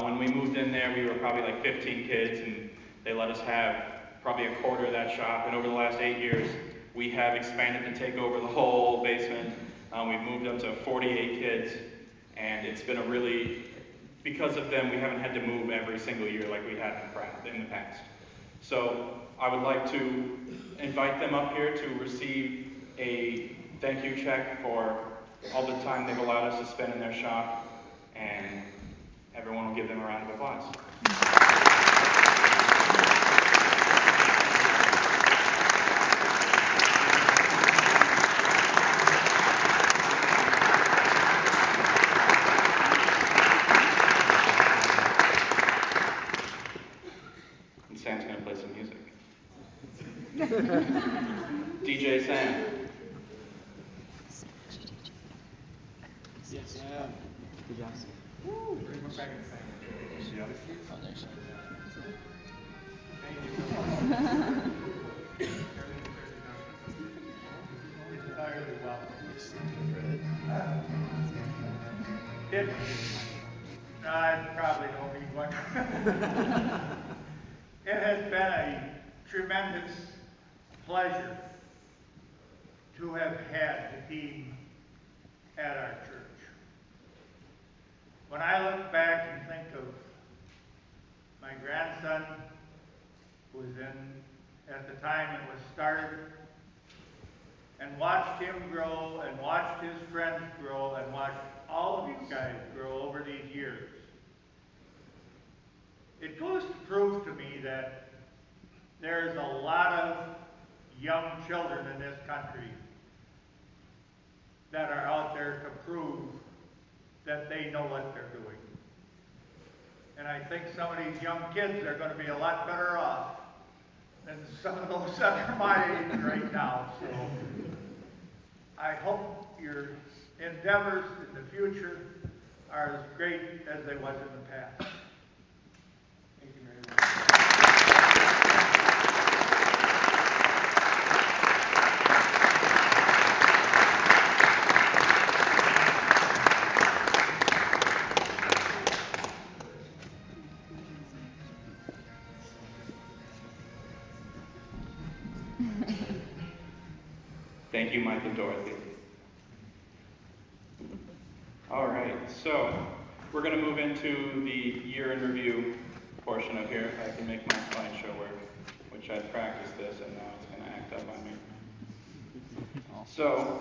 When we moved in there, we were probably like 15 kids, and they let us have probably a quarter of that shop. And over the last 8 years, we have expanded to take over the whole basement. We've moved up to 48 kids, and it's been a really, because of them, we haven't had to move every single year like we had in the past. So I would like to invite them up here to receive a thank you check for all the time they've allowed us to spend in their shop, and everyone will give them a round of applause. And Sam's going to play some music. DJ Sam. Yes, I am. Good job. Woo! Back in the same. Oh, there she is. Thank you. Entirely welcome. I probably don't need one. It has been a tremendous pleasure to have had the team at our church. When I look back and think of my grandson, who was in at the time it was started, and watched him grow, and watched his friends grow, and watched all of you guys grow over these years, it goes to prove to me that there's a lot of young children in this country that are out there to prove that they know what they're doing. And I think some of these young kids are going to be a lot better off than some of those that are my age right now. So I hope your endeavors in the future are as great as they was in the past. Thank you very much. Thank you, Mike and Dorothy. All right, so we're going to move into the year in review portion of here. If I can make my slideshow work, which I practiced this, and now it's going to act up on me. So,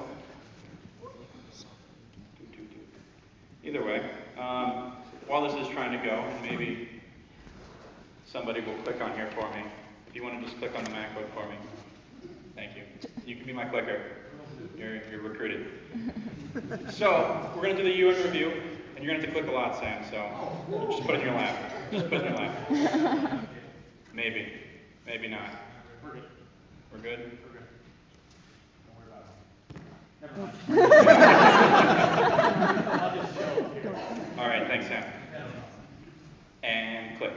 either way, while this is trying to go, and maybe somebody will click on here for me. If you want to just click on the MacBook for me. Thank you. You can be my clicker. You're recruited. So, we're going to do the UN review, and you're going to have to click a lot, Sam, so just put it in your lap. Just put it in your lap. Maybe. Maybe not. We're good. We're good? We're good. Don't worry about it. I'll just show here. All right, thanks, Sam. And click.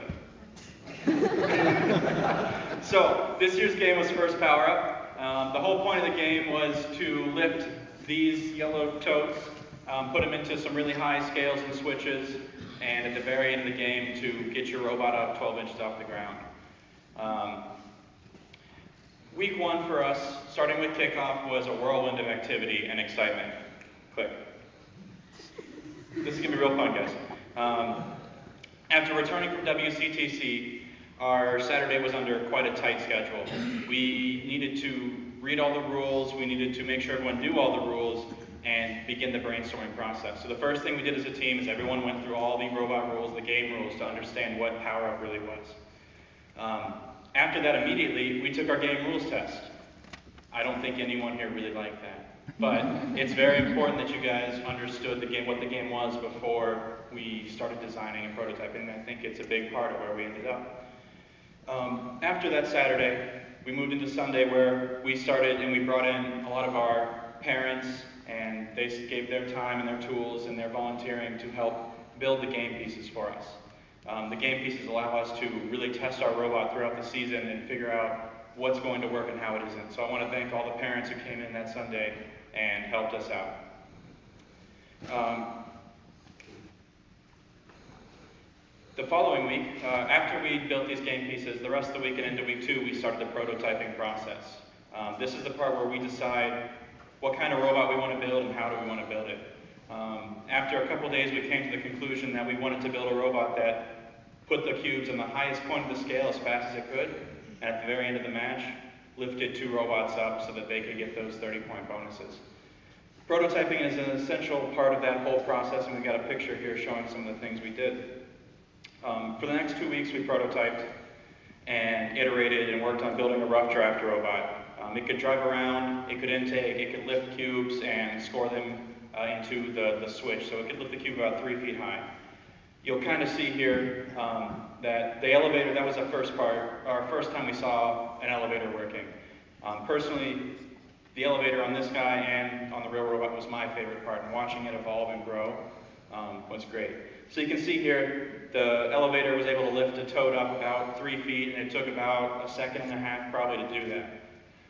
So, this year's game was First Power Up. The whole point of the game was to lift these yellow totes, put them into some really high scales and switches, and at the very end of the game to get your robot up 12 inches off the ground. Week one for us, starting with kickoff, was a whirlwind of activity and excitement. Click. This is going to be real fun, guys. After returning from WCTC, our Saturday was under quite a tight schedule. We needed to read all the rules, we needed to make sure everyone knew all the rules, and begin the brainstorming process. So the first thing we did as a team is everyone went through all the robot rules, the game rules, to understand what Power Up really was. After that, immediately, we took our game rules test. I don't think anyone here really liked that. But it's very important that you guys understood the game, what the game was before we started designing and prototyping, and I think it's a big part of where we ended up. After that Saturday, we moved into Sunday where we started and we brought in a lot of our parents, and they gave their time and their tools and their volunteering to help build the game pieces for us. The game pieces allow us to really test our robot throughout the season and figure out what's going to work and how it isn't. So I want to thank all the parents who came in that Sunday and helped us out. The following week, after we built these game pieces, the rest of the week and into week 2, we started the prototyping process. This is the part where we decide what kind of robot we want to build and how do we want to build it. After a couple days, we came to the conclusion that we wanted to build a robot that put the cubes on the highest point of the scale as fast as it could, and at the very end of the match, lifted 2 robots up so that they could get those 30-point bonuses. Prototyping is an essential part of that whole process, and we've got a picture here showing some of the things we did. For the next 2 weeks, we prototyped and iterated and worked on building a rough draft robot. It could drive around, it could intake, it could lift cubes and score them into the switch, so it could lift the cube about 3 feet high. You'll kind of see here that the elevator, that was the first part, our first time we saw an elevator working. Personally, the elevator on this guy and on the real robot was my favorite part, and watching it evolve and grow was great. So you can see here, the elevator was able to lift a toad up about 3 feet, and it took about 1.5 seconds probably to do that.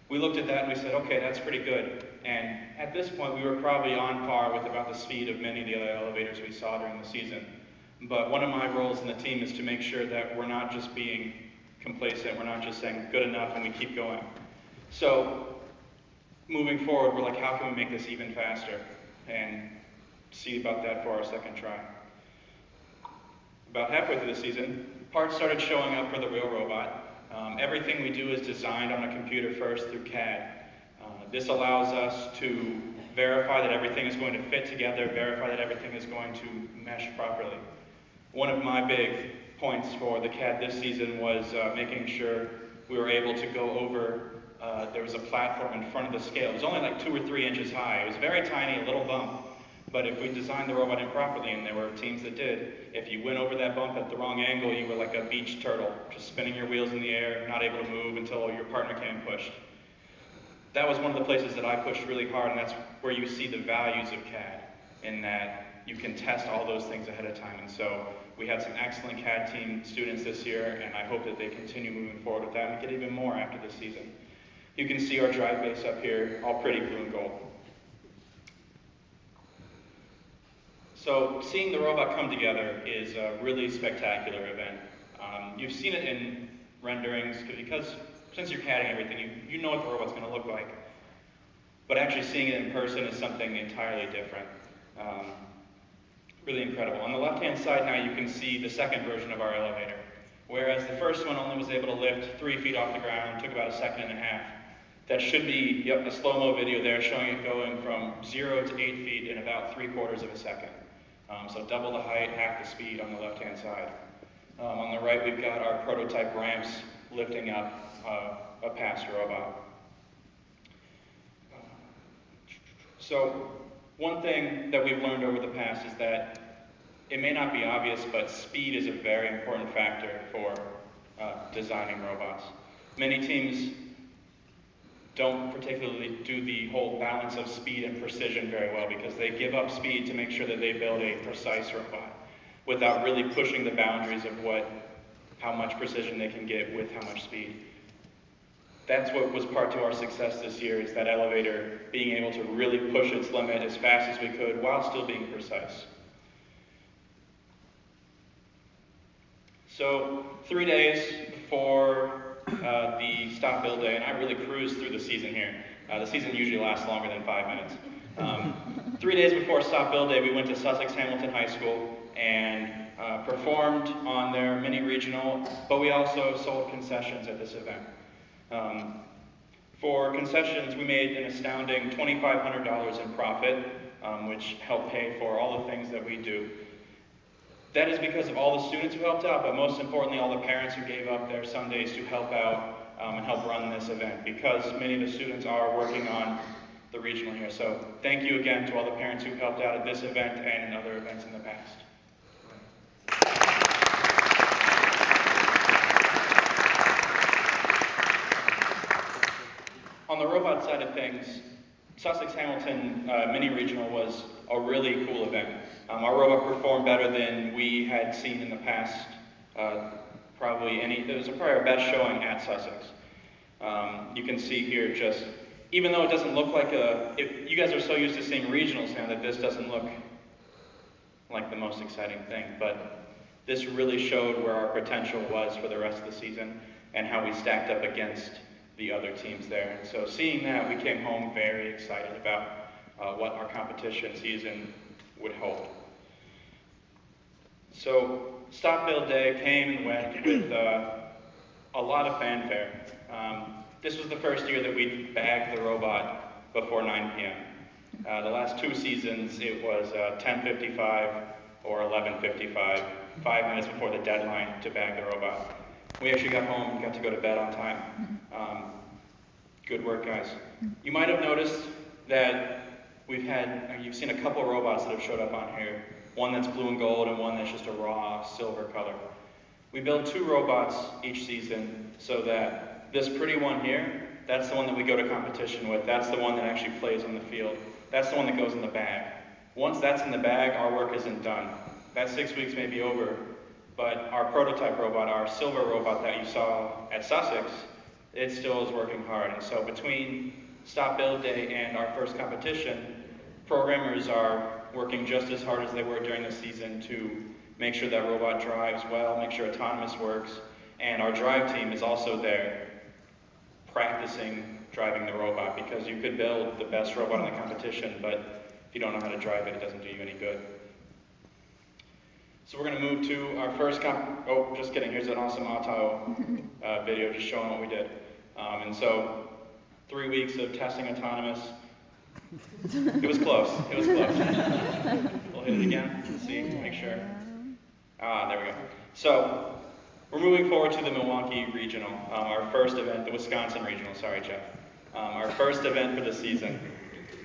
We looked at that and we said, okay, that's pretty good. And at this point, we were probably on par with about the speed of many of the other elevators we saw during the season. But one of my roles in the team is to make sure that we're not just being complacent, we're not just saying good enough and we keep going. So moving forward, we're like, how can we make this even faster? And see about that for our second try. About halfway through the season, parts started showing up for the real robot. Everything we do is designed on a computer first through CAD. This allows us to verify that everything is going to fit together, verify that everything is going to mesh properly. One of my big points for the CAD this season was making sure we were able to go over, there was a platform in front of the scale. It was only like 2 or 3 inches high. It was very tiny, a little bump. But if we designed the robot improperly, and there were teams that did, if you went over that bump at the wrong angle, you were like a beach turtle, just spinning your wheels in the air, not able to move until your partner came and pushed. That was one of the places that I pushed really hard, and that's where you see the values of CAD, in that you can test all those things ahead of time. And so we had some excellent CAD team students this year, and I hope that they continue moving forward with that and get even more after this season. You can see our drive base up here, all pretty blue and gold. So seeing the robot come together is a really spectacular event. You've seen it in renderings because since you're CADing everything, you know what the robot's going to look like. But actually seeing it in person is something entirely different. Really incredible. On the left-hand side now you can see the second version of our elevator. Whereas the first one only was able to lift 3 feet off the ground, took about 1.5 seconds. That should be a slow-mo video there showing it going from 0 to 8 feet in about 3/4 second. So double the height, half the speed on the left-hand side. On the right, we've got our prototype ramps lifting up a past robot. So one thing that we've learned over the past is that it may not be obvious, but speed is a very important factor for designing robots. Many teams don't particularly do the whole balance of speed and precision very well because they give up speed to make sure that they build a precise robot without really pushing the boundaries of how much precision they can get with how much speed. That's what was part to our success this year, is that elevator being able to really push its limit as fast as we could while still being precise. So 3 days before the stop build day, and I really cruised through the season here. The season usually lasts longer than 5 minutes. 3 days before stop build day, we went to Sussex Hamilton High School and performed on their mini regional, but we also sold concessions at this event. For concessions, we made an astounding $2,500 in profit, which helped pay for all the things that we do. That is because of all the students who helped out, but most importantly, all the parents who gave up their Sundays to help out and help run this event, because many of the students are working on the regional here. So thank you again to all the parents who helped out at this event and in other events in the past. On the robot side of things, Sussex Hamilton Mini Regional was a really cool event. Our robot performed better than we had seen in the past. It was probably our best showing at Sussex. You can see here just, even though it doesn't look like you guys are so used to seeing regionals now that this doesn't look like the most exciting thing, but this really showed where our potential was for the rest of the season and how we stacked up against the other teams there. And so seeing that, we came home very excited about what our competition season would hold. So Stop Build Day came and went with a lot of fanfare. This was the first year that we bagged the robot before 9 p.m. The last 2 seasons, it was 10:55 or 11:55, 5 minutes before the deadline to bag the robot. We actually got home and got to go to bed on time. Good work, guys. You might have noticed that you've seen a couple robots that have showed up on here. One that's blue and gold and one that's just a raw silver color. We build 2 robots each season so that this pretty one here, that's the one that we go to competition with. That's the one that actually plays on the field. That's the one that goes in the bag. Once that's in the bag, our work isn't done. That 6 weeks may be over, but our prototype robot, our silver robot that you saw at Sussex, it still is working hard. And so between Stop Build Day and our first competition, programmers are working just as hard as they were during the season to make sure that robot drives well, make sure autonomous works, and our drive team is also there practicing driving the robot, because you could build the best robot in the competition, but if you don't know how to drive it, it doesn't do you any good. So we're going to move to our first oh, just kidding, here's an awesome auto video just showing what we did. And so 3 weeks of testing autonomous. It was close. It was close. We'll hit it again to see, to make sure. There we go. So we're moving forward to the Milwaukee Regional, our first event, the Wisconsin Regional, sorry, Jeff. Our first event for the season.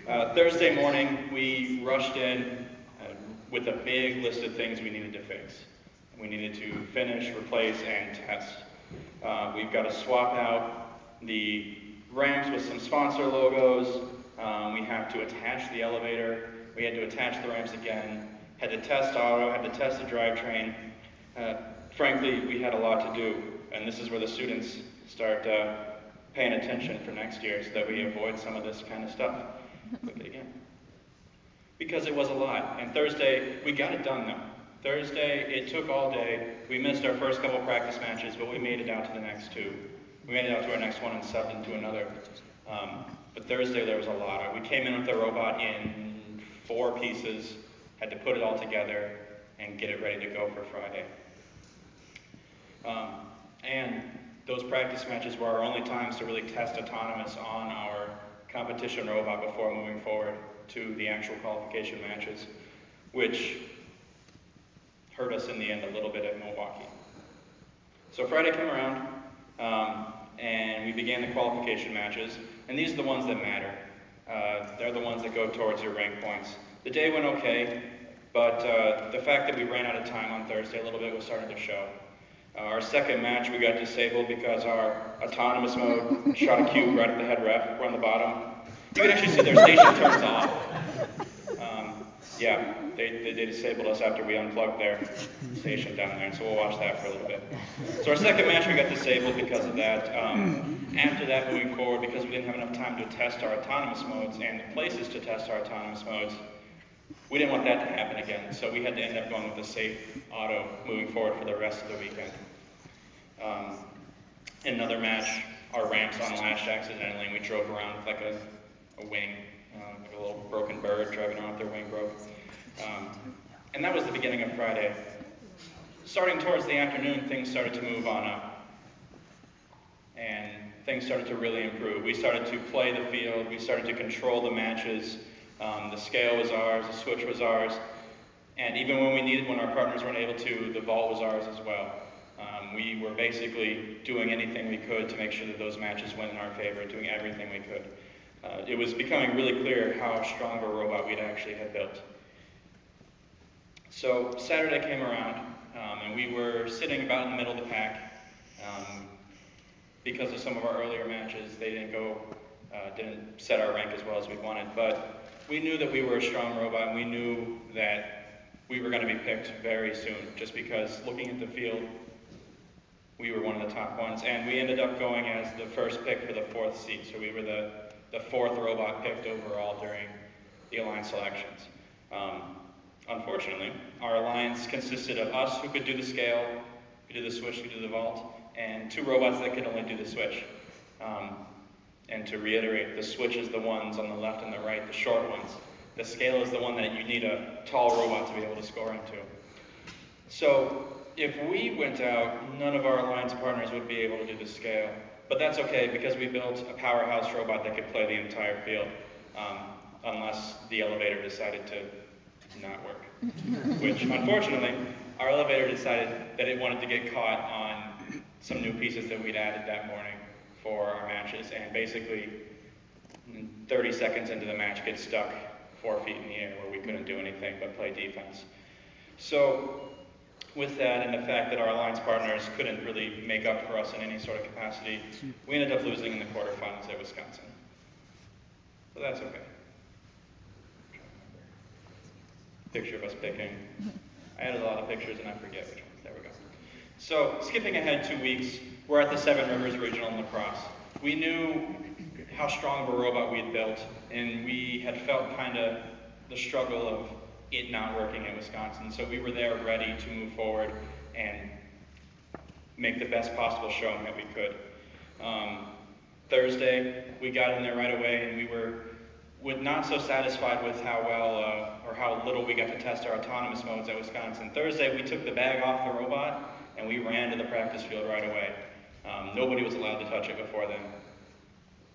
Thursday morning, we rushed in with a big list of things we needed to fix. We needed to finish, replace, and test. We've got to swap out the ramps with some sponsor logos. We have to attach the elevator. We had to attach the ramps again. Had to test auto, had to test the drivetrain. Frankly, we had a lot to do, and this is where the students start paying attention for next year so that we avoid some of this kind of stuff. Click it again. Because it was a lot. And Thursday, we got it done though. Thursday, it took all day. We missed our first couple practice matches, but we made it out to the next 2. We made it out to our next one and subbed into another. But Thursday, there was a lot. We came in with the robot in 4 pieces, had to put it all together and get it ready to go for Friday. And those practice matches were our only times to really test autonomous on our competition robot before moving forward to the actual qualification matches, which hurt us in the end a little bit at Milwaukee. So Friday came around, and we began the qualification matches, and these are the ones that matter. They're the ones that go towards your rank points. The day went okay, but the fact that we ran out of time on Thursday a little bit was starting to show. Our second match, we got disabled because our autonomous mode shot a cube right at the head ref. We're on the bottom. You can actually see their station turns off. Yeah, they disabled us after we unplugged their station down there, and so we'll watch that for a little bit. So our second match, we got disabled because of that. After that, moving forward, because we didn't have enough time to test our autonomous modes and the places to test our autonomous modes, we didn't want that to happen again, so we had to end up going with a safe auto moving forward for the rest of the weekend. In another match, our ramps unlatched accidentally, and we drove around with like a wing, like a little broken bird driving around with their wing broke. And that was the beginning of Friday. Starting towards the afternoon, things started to move on up. And things started to really improve. We started to play the field, we started to control the matches. The scale was ours, the switch was ours, and even when our partners weren't able to, the vault was ours as well. We were basically doing anything we could to make sure that those matches went in our favor, doing everything we could. It was becoming really clear how strong of a robot we'd actually had built. So Saturday came around, and we were sitting about in the middle of the pack. Because of some of our earlier matches, they didn't set our rank as well as we wanted, but we knew that we were a strong robot, and we knew that we were going to be picked very soon, just because looking at the field, we were one of the top ones, and we ended up going as the first pick for the 4th seed, so we were the 4th robot picked overall during the Alliance selections. unfortunately, our alliance consisted of us who could do the scale, who could do the switch, who could do the vault, and 2 robots that could only do the switch. And to reiterate, the switch is the ones on the left and the right, the short ones. The scale is the one that you need a tall robot to be able to score into. So if we went out, none of our alliance partners would be able to do the scale. But that's okay, because we built a powerhouse robot that could play the entire field, unless the elevator decided to not work. Which, unfortunately, our elevator decided that it wanted to get caught on some new pieces that we'd added that morning for our matches, and basically 30 seconds into the match gets stuck 4 feet in the air where we couldn't do anything but play defense. So with that and the fact that our alliance partners couldn't really make up for us in any sort of capacity, we ended up losing in the quarterfinals at Wisconsin. But that's okay. Picture of us picking. I added a lot of pictures and I forget which ones. There we go. So skipping ahead 2 weeks, we're at the Seven Rivers Regional in lacrosse. We knew how strong of a robot we had built, and we had felt kind of the struggle of it not working at Wisconsin. So we were there ready to move forward and make the best possible showing that we could. Thursday, we got in there right away, and we were not so satisfied with how well or how little we got to test our autonomous modes at Wisconsin. Thursday, we took the bag off the robot, and we ran to the practice field right away. Nobody was allowed to touch it before then.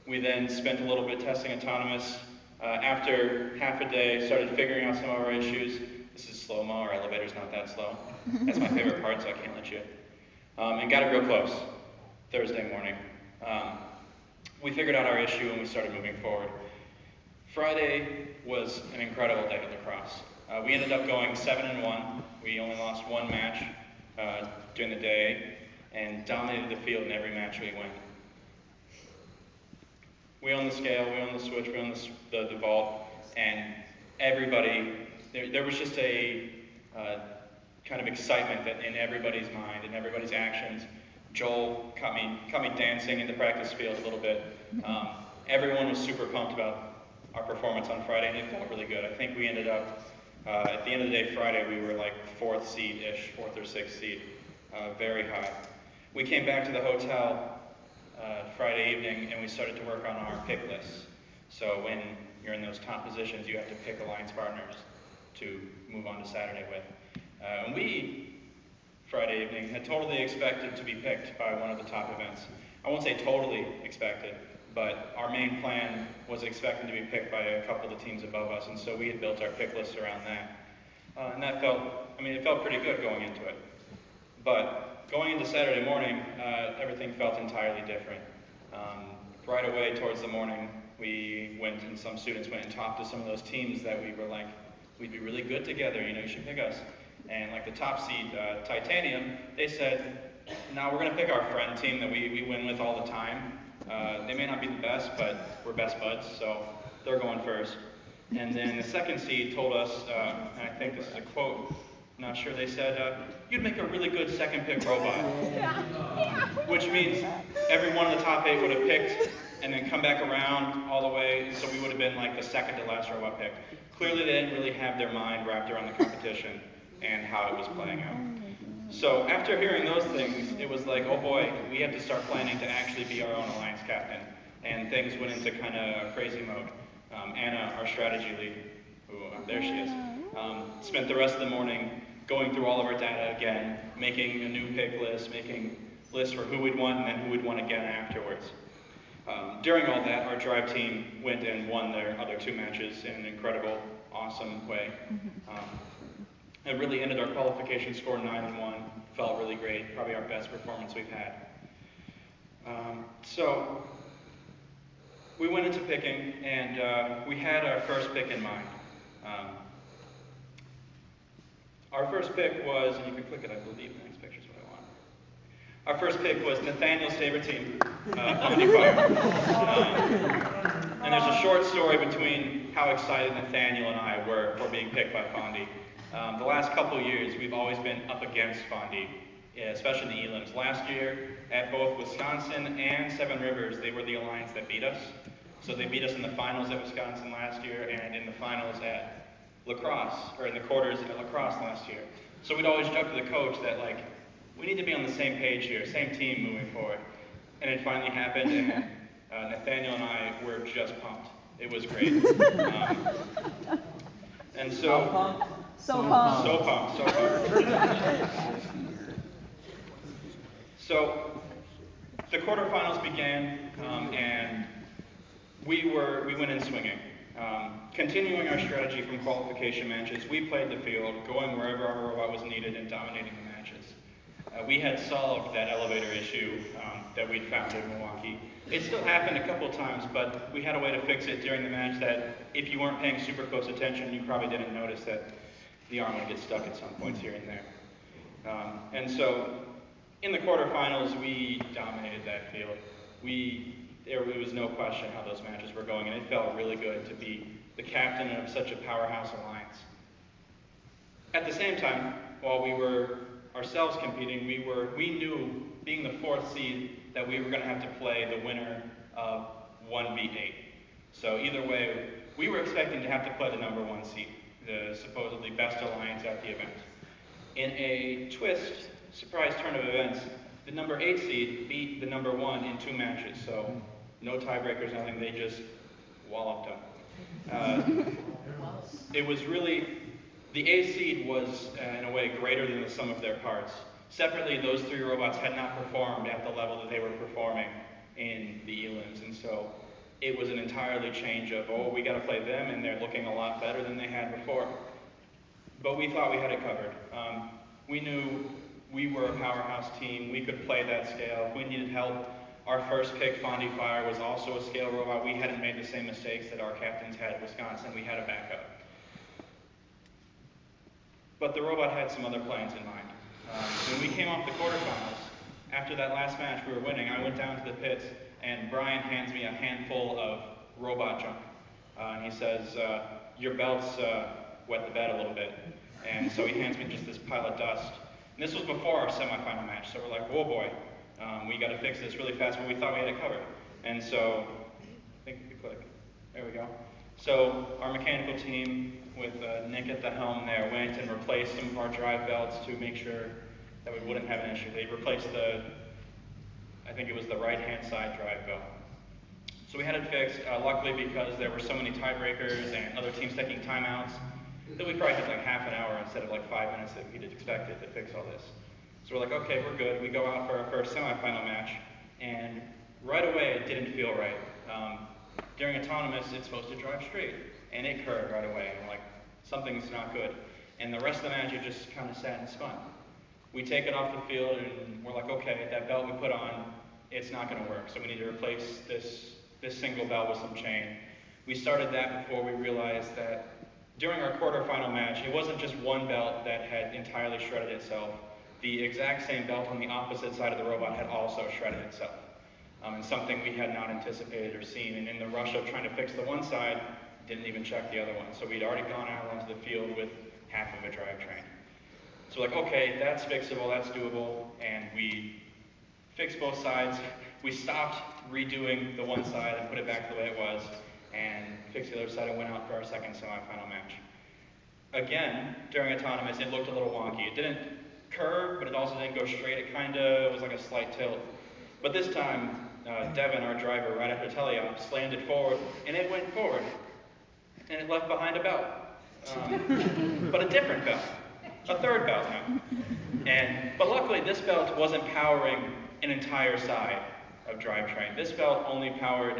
We then spent a little bit testing autonomous. After half a day, started figuring out some of our issues. This is slow-mo, our elevator's not that slow. That's my favorite part, so I can't let you. And got it real close, Thursday morning. We figured out our issue and we started moving forward. Friday was an incredible day at lacrosse. We ended up going 7-1. We only lost 1 match during the day and dominated the field in every match we went. We owned the scale, we owned the switch, we owned the vault, and everybody, there was just a kind of excitement that in everybody's mind, in everybody's actions. Joel caught me dancing in the practice field a little bit. Everyone was super pumped about our performance on Friday, and it felt really good. I think we ended up, at the end of the day Friday, we were like 4th seed-ish, 4th or 6th seed, very high. We came back to the hotel Friday evening and we started to work on our pick lists. So when you're in those top positions, you have to pick alliance partners to move on to Saturday with. And we, Friday evening, had totally expected to be picked by one of the top events. I won't say totally expected, but our main plan was expecting to be picked by a couple of the teams above us, and so we had built our pick list around that. And that it felt pretty good going into it. But going into Saturday morning, everything felt entirely different. Right away towards the morning, we went and some students went and talked to some of those teams that we were like, we'd be really good together, you should pick us. And like the top seed, Titanium, they said, no, we're gonna pick our friend team that we win with all the time. They may not be the best, but we're best buds, so they're going first. And then the second seed told us, and I think this is a quote, not sure, they said, you'd make a really good second pick robot. Which means every one of the top 8 would have picked and then come back around all the way, so we would have been like the second to last robot picked. Clearly they didn't really have their mind wrapped around the competition and how it was playing out. So after hearing those things, it was like, oh boy, we have to start planning to actually be our own alliance captain. And things went into kind of crazy mode. Anna, our strategy lead, who, there she is, spent the rest of the morning going through all of our data again, making a new pick list, making lists for who we'd want and then who we'd want again afterwards. During all that, our drive team went and won their other 2 matches in an incredible, awesome way. It really ended our qualification score 9-1. Felt really great, probably our best performance we've had. So we went into picking, and we had our first pick in mind. Our first pick was, and you can click it, I believe, the next picture is what I want. Our first pick was Nathaniel's favorite team, Bondi Fire. And there's a short story between how excited Nathaniel and I were for being picked by Bondi. The last couple of years, we've always been up against Bondi, especially the elims. Last year, at both Wisconsin and Seven Rivers, they were the alliance that beat us. So they beat us in the finals at Wisconsin last year and in the finals at lacrosse, or in the quarters at lacrosse last year. So we'd always joke to the coach that like, we need to be on the same page here, same team moving forward. And it finally happened, and Nathaniel and I were just pumped. It was great. And so, So pumped. so pumped, so pumped. So the quarterfinals began, and we went in swinging. Continuing our strategy from qualification matches, we played the field, going wherever our robot was needed and dominating the matches. We had solved that elevator issue that we'd found in Milwaukee. It still happened a couple of times, but we had a way to fix it during the match that if you weren't paying super close attention, you probably didn't notice that the arm would get stuck at some points here and there. And so in the quarterfinals, we dominated that field. There was no question how those matches were going, and it felt really good to be the captain of such a powerhouse alliance. At the same time, while we were ourselves competing, we knew, being the 4th seed, that we were going to have to play the winner of 1v8. So either way, we were expecting to have to play the number 1 seed, the supposedly best alliance at the event. In a twist, surprise turn of events, the number 8 seed beat the number 1 in 2 matches, so no tiebreakers, nothing, they just walloped them. It was really, the A seed was, in a way, greater than the sum of their parts. Separately, those 3 robots had not performed at the level that they were performing in the elims, and so it was an entirely change of, oh, we got to play them, and they're looking a lot better than they had before. But we thought we had it covered. We knew we were a powerhouse team. We could play that scale. If we needed help, our first pick, Fondy Fire, was also a scale robot. We hadn't made the same mistakes that our captains had at Wisconsin. We had a backup. But the robot had some other plans in mind. When we came off the quarterfinals, after that last match we were winning, I went down to the pits, and Brian hands me a handful of robot junk. And he says, your belts wet the bed a little bit. And so he hands me just this pile of dust. And this was before our semifinal match, so we're like, whoa boy, we got to fix this really fast, but we thought we had it covered. And so, I think we could click. There we go. So our mechanical team, with Nick at the helm there, went and replaced some of our drive belts to make sure that we wouldn't have an issue. They replaced I think it was the right-hand side drive belt. So we had it fixed, luckily because there were so many tiebreakers and other teams taking timeouts, that we probably had like half an hour instead of like 5 minutes that we'd expected to fix all this. So we're like, okay, we're good. We go out for our first semifinal match, and right away it didn't feel right. During autonomous, it's supposed to drive straight, and it curved right away, and we're like, something's not good. And the rest of the match, it just kind of sat and spun. We take it off the field, and we're like, okay, that belt we put on, it's not going to work, so we need to replace this single belt with some chain. We started that before we realized that during our quarterfinal match, it wasn't just one belt that had entirely shredded itself. The exact same belt on the opposite side of the robot had also shredded itself. And something we had not anticipated or seen. And in the rush of trying to fix the one side, didn't even check the other one. So we'd already gone out onto the field with half of a drivetrain. So like, okay, that's fixable, that's doable. And we fixed both sides. We stopped redoing the one side and put it back the way it was, and fixed the other side and went out for our second semifinal match. Again, during autonomous, it looked a little wonky. It didn't curve, but it also didn't go straight. It kind of was like a slight tilt. But this time, Devin, our driver, right after teleop, slammed it forward, and it went forward. And it left behind a belt. But a different belt. A third belt now. But luckily, this belt wasn't powering an entire side of drivetrain. This belt only powered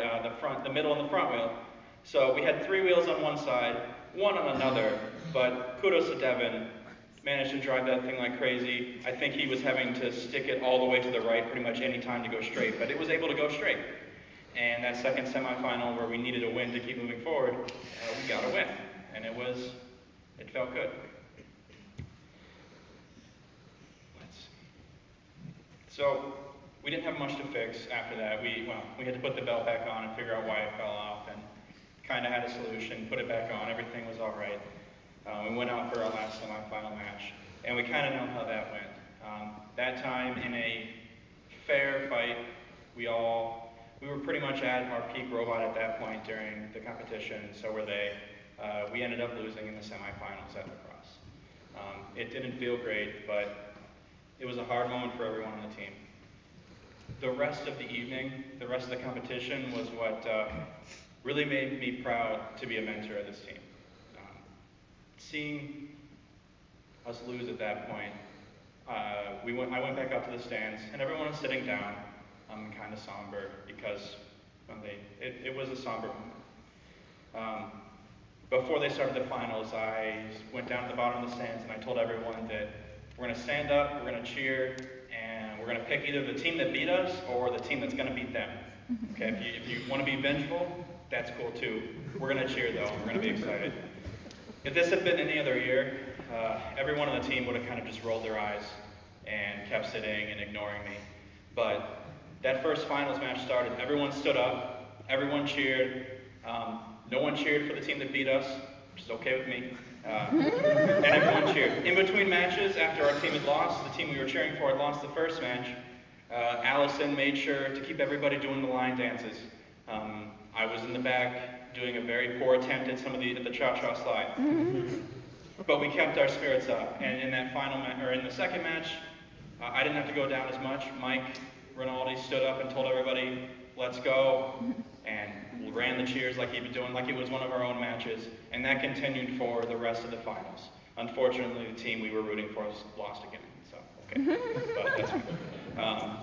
the middle and the front wheel. So we had 3 wheels on one side, 1 on another, but kudos to Devin. Managed to drive that thing like crazy. I think he was having to stick it all the way to the right pretty much any time to go straight, but it was able to go straight. And that second semifinal where we needed a win to keep moving forward, we got a win. And it felt good. Let's see. So we didn't have much to fix after that. We had to put the belt back on and figure out why it fell off, and kind of had a solution, put it back on, everything was all right. We went out for our last semifinal match, and we kind of know how that went. That time, in a fair fight, we were pretty much at our peak robot at that point during the competition, so were they. we ended up losing in the semifinals at lacrosse. It didn't feel great, but it was a hard moment for everyone on the team. The rest of the evening, the rest of the competition was what really made me proud to be a mentor of this team. Seeing us lose at that point, I went back up to the stands, and everyone was sitting down, kind of somber, because it was a somber moment. Before they started the finals, I went down to the bottom of the stands, and I told everyone that we're going to stand up, we're going to cheer, and we're going to pick either the team that beat us or the team that's going to beat them. Okay, if you want to be vengeful, that's cool too. We're going to cheer though, we're going to be excited. If this had been any other year, everyone on the team would have kind of just rolled their eyes and kept sitting and ignoring me. But that first finals match started, everyone stood up, everyone cheered. No one cheered for the team that beat us, which is okay with me. And everyone cheered. In between matches, after our team had lost, the team we were cheering for had lost the first match, Allison made sure to keep everybody doing the line dances. I was in the back doing a very poor attempt at the cha-cha slide. But we kept our spirits up. And in that in the second match, I didn't have to go down as much. Mike Rinaldi stood up and told everybody, let's go, and ran the cheers like he'd been doing, like it was one of our own matches, and that continued for the rest of the finals. Unfortunately, the team we were rooting for lost again, so, okay, but that's fine.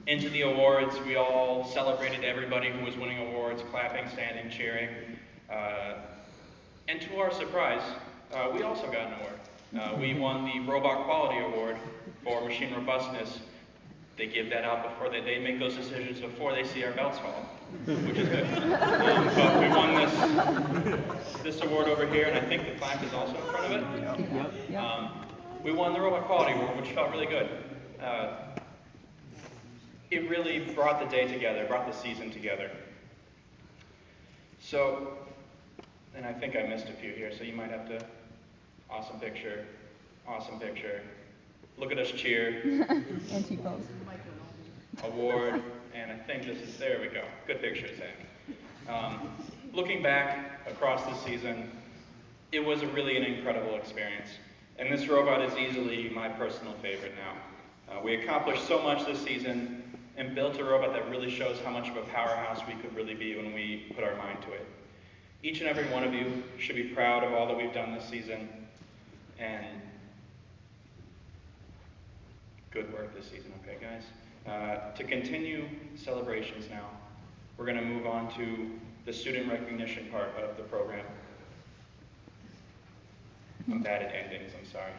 Into the awards, we all celebrated everybody who was winning awards, clapping, standing, cheering, and to our surprise, we also got an award. We won the Robot Quality Award for machine robustness. They give that out before they make those decisions before they see our belts fall, which is good. But we won this award over here, and I think the plaque is also in front of it. Yep. We won the Robot Quality Award, which felt really good. It really brought the day together, brought the season together. So, and I think I missed a few here, so you might have to, awesome picture, look at us cheer. Anti-pose. Award, and I think there we go, good picture, Zach. Looking back across this season, it was really an incredible experience, and this robot is easily my personal favorite now. We accomplished so much this season and built a robot that really shows how much of a powerhouse we could really be when we put our mind to it. Each and every one of you should be proud of all that we've done this season, and good work this season, okay guys? To continue celebrations now, we're going to move on to the student recognition part of the program. I'm bad at endings, I'm sorry.